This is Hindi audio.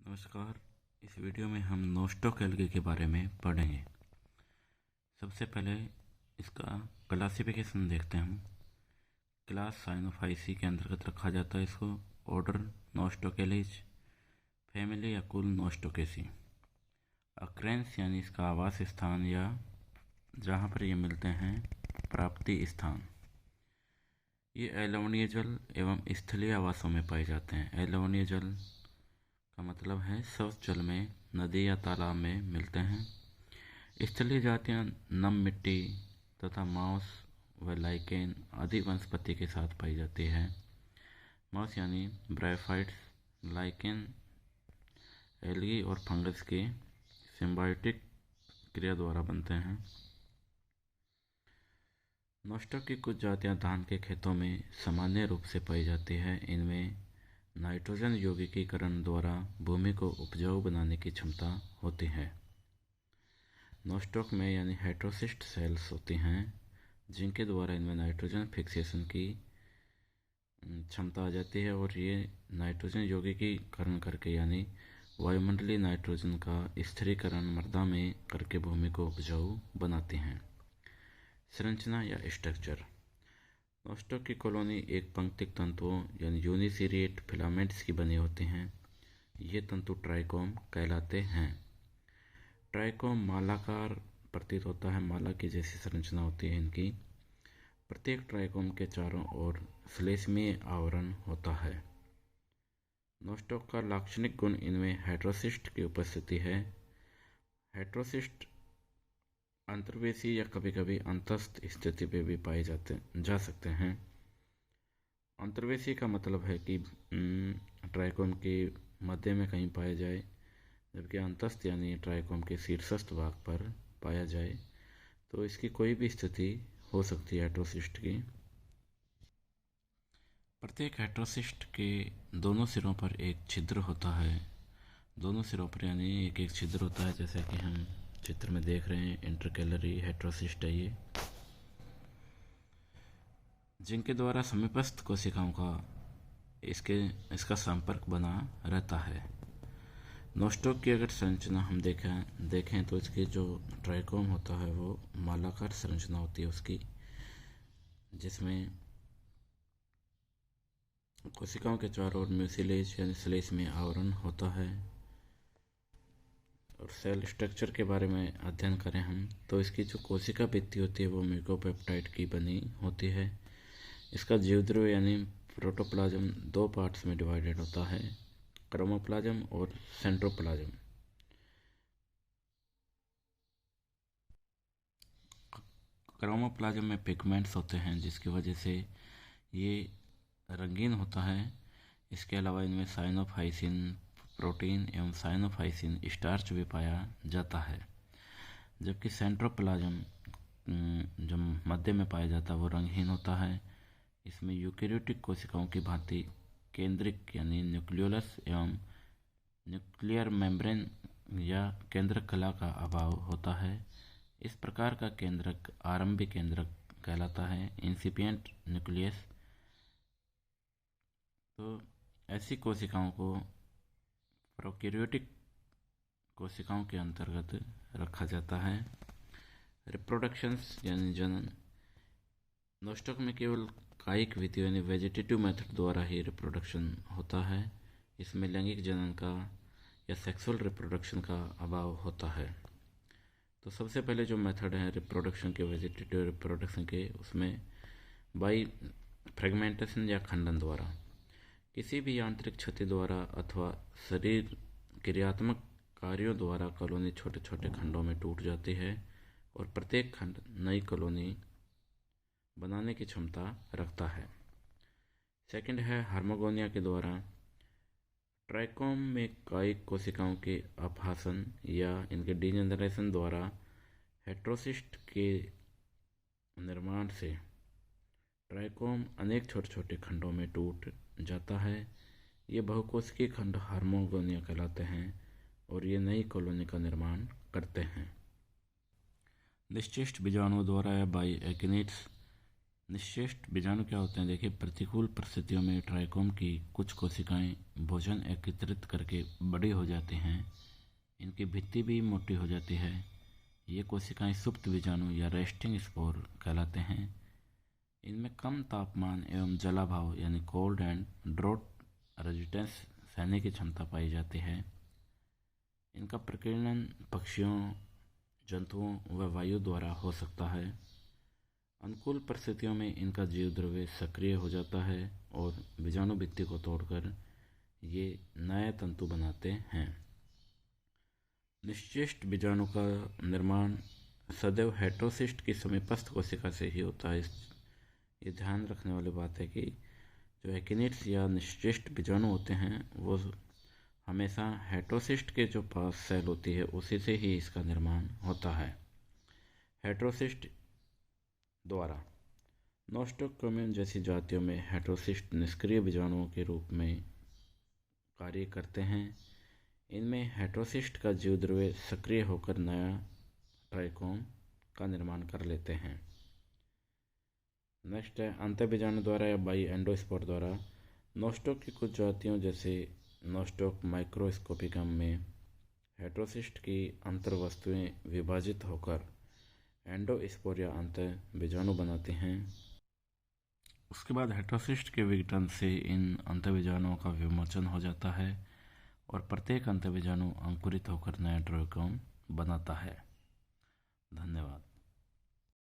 नमस्कार। इस वीडियो में हम नोस्टॉक एल्गे के बारे में पढ़ेंगे। सबसे पहले इसका क्लासिफिकेशन देखते हैं हम। क्लास साइनोफाइसी के अंतर्गत रखा जाता है इसको। ऑर्डर नोस्टोकेलीज, फैमिली या कुल नोस्टोकेसी। अक्रेंस यानी इसका आवास स्थान या जहाँ पर ये मिलते हैं, प्राप्ति स्थान। ये अलवणीय जल एवं स्थलीय आवासों में पाए जाते हैं। अलवणीय जल का मतलब है स्वच्छ जल में, नदी या तालाब में मिलते हैं। स्थलीय जातियां नम मिट्टी तथा मांस व लाइकेन आदि वनस्पति के साथ पाई जाती है। मांस यानी ब्रायोफाइट्स, लाइकेन एल्गी और फंगस के सिम्बायोटिक क्रिया द्वारा बनते हैं। नोस्टॉक की कुछ जातियां धान के खेतों में सामान्य रूप से पाई जाती है। इनमें नाइट्रोजन यौगिकीकरण द्वारा भूमि को उपजाऊ बनाने की क्षमता होती है। नोस्टॉक में यानी हेटेरोसिस्ट सेल्स होती हैं, जिनके द्वारा इनमें नाइट्रोजन फिक्सेशन की क्षमता आ जाती है और ये नाइट्रोजन यौगिकीकरण करके यानी वायुमंडलीय नाइट्रोजन का स्थिरीकरण मृदा में करके भूमि को उपजाऊ बनाती हैं। संरचना या स्ट्रक्चर। नोस्टॉक की कॉलोनी एक पंक्तिक तंतुओं यानी यूनिसिरिएट फिलामेंट्स की बनी होती हैं। ये तंतु ट्राइकोम कहलाते हैं। ट्राइकोम मालाकार प्रतीत होता है, माला की जैसी संरचना होती है इनकी। प्रत्येक ट्राइकोम के चारों ओर श्लेष्मीय आवरण होता है। नोस्टॉक का लाक्षणिक गुण इनमें हेटेरोसिस्ट की उपस्थिति है। हेटेरोसिस्ट अंतर्वेशी या कभी कभी अंतस्थ स्थिति पे भी पाए जा सकते हैं। अंतर्वेशी का मतलब है कि ट्राइकोम के मध्य में कहीं पाया जाए, जबकि अंतस्थ यानी ट्राइकोम के शीर्षस्थ भाग पर पाया जाए। तो इसकी कोई भी स्थिति हो सकती है हेटेरोसिस्ट की। प्रत्येक हेटेरोसिस्ट के दोनों सिरों पर एक छिद्र होता है। दोनों सिरों पर यानी एक एक छिद्र होता है, जैसे कि हम चित्र में देख रहे हैं। इंटरकैलरी हेटेरोसिस्ट है ये, जिनके द्वारा समीपस्थ कोशिकाओं का इसका संपर्क बना रहता है। नोस्टॉक की अगर संरचना हम देखें तो इसकी जो ट्राइकोम होता है वो मालाकार संरचना होती है उसकी, जिसमें कोशिकाओं के चारों ओर म्यूसिलेज यानी श्लेष में आवरण होता है। और सेल स्ट्रक्चर के बारे में अध्ययन करें हम तो इसकी जो कोशिका भित्ति होती है वो म्यूकोपेप्टाइड की बनी होती है। इसका जीवद्रव्य यानी प्रोटोप्लाज्म दो पार्ट्स में डिवाइडेड होता है, क्रोमोप्लाज्म और सेंट्रोप्लाज्म। क्रोमोप्लाज्म में पिगमेंट्स होते हैं, जिसकी वजह से ये रंगीन होता है। इसके अलावा इनमें साइनोफाइसिन प्रोटीन एवं साइनोफाइसिन स्टार्च भी पाया जाता है। जबकि सेंट्रोप्लाज्म जो मध्य में पाया जाता है वो रंगहीन होता है। इसमें यूकेरियोटिक कोशिकाओं की भांति केंद्रिक यानी न्यूक्लियोलस एवं न्यूक्लियर मेम्ब्रेन या केंद्रक कला का अभाव होता है। इस प्रकार का केंद्रक आरंभिक केंद्रक कहलाता है, इंसिपिएंट न्यूक्लियस। तो ऐसी कोशिकाओं को प्रोकैरियोटिक कोशिकाओं के अंतर्गत रखा जाता है। रिप्रोडक्शंस यानी जनन। नोस्टॉक में केवल कायिक विधि यानी वेजिटेटिव मेथड द्वारा ही रिप्रोडक्शन होता है। इसमें लैंगिक जनन का या सेक्सुअल रिप्रोडक्शन का अभाव होता है। तो सबसे पहले जो मेथड है रिप्रोडक्शन के, वेजिटेटिव रिप्रोडक्शन के, उसमें बाई फ्रेगमेंटेशन या खंडन द्वारा, किसी भी यांत्रिक क्षति द्वारा अथवा शरीर क्रियात्मक कार्यों द्वारा कॉलोनी छोटे छोटे खंडों में टूट जाती है और प्रत्येक खंड नई कॉलोनी बनाने की क्षमता रखता है। सेकंड है हार्मोगोनिया के द्वारा। ट्राइकोम में कायिक कोशिकाओं के अपहासन या इनके डीजेनरेशन द्वारा हेटेरोसिस्ट के निर्माण से ट्राइकोम अनेक छोटे छोटे खंडों में टूट जाता है। ये बहुकोशिकीय खंड हार्मोगोनिया कहलाते हैं और ये नई कॉलोनी का निर्माण करते हैं। निश्चिष्ट बीजाणुओं द्वारा या बाई एक्टिनिड्स निश्चेष्ट बीजाणु क्या होते हैं? देखिए, प्रतिकूल परिस्थितियों में ट्राइकोम की कुछ कोशिकाएं भोजन एकत्रित करके बड़ी हो जाती हैं। इनकी भित्ति भी मोटी हो जाती है। ये कोशिकाएं सुप्त बीजाणु या रेस्टिंग स्पोर कहलाते हैं। इनमें कम तापमान एवं जलाभाव यानी कोल्ड एंड ड्रॉट रेजिस्टेंस सहने की क्षमता पाई जाती है। इनका प्रकीर्णन पक्षियों, जंतुओं व वायु द्वारा हो सकता है। अनुकूल परिस्थितियों में इनका जीव द्रव्य सक्रिय हो जाता है और बीजाणु भित्ति को तोड़कर ये नए तंतु बनाते हैं। निश्चेष्ट बीजाणु का निर्माण सदैव हेटेरोसिस्ट की समीपस्थ कोशिका से ही होता है। ये ध्यान रखने वाली बात है कि जो एकिनिड्स या निश्चेष्ट बीजाणु होते हैं वो हमेशा हेटेरोसिस्ट के जो पास सेल होती है उसी से ही इसका निर्माण होता है। हेटेरोसिस्ट द्वारा नोस्टोक्रोमियम जैसी जातियों में हेटेरोसिस्ट निष्क्रिय बीजाणुओं के रूप में कार्य करते हैं। इनमें हेटेरोसिस्ट का जीव द्रव्य सक्रिय होकर नया ट्राइकोम का निर्माण कर लेते हैं। नेक्स्ट है अंतःबीजाणु द्वारा या बाई एंडोस्पोर द्वारा। नोस्टोक की कुछ जातियों जैसे नोस्टोक माइक्रोस्कोपिकम में हेटेरोसिस्ट की अंतर्वस्तुएं विभाजित होकर एंडोस्पोर या अंतःबीजाणु बनाती हैं। उसके बाद हेटेरोसिस्ट के विघटन से इन अंतःबीजाणुओं का विमोचन हो जाता है और प्रत्येक अंतःबीजाणु अंकुरित होकर नया ट्राइकोम बनाता है। धन्यवाद।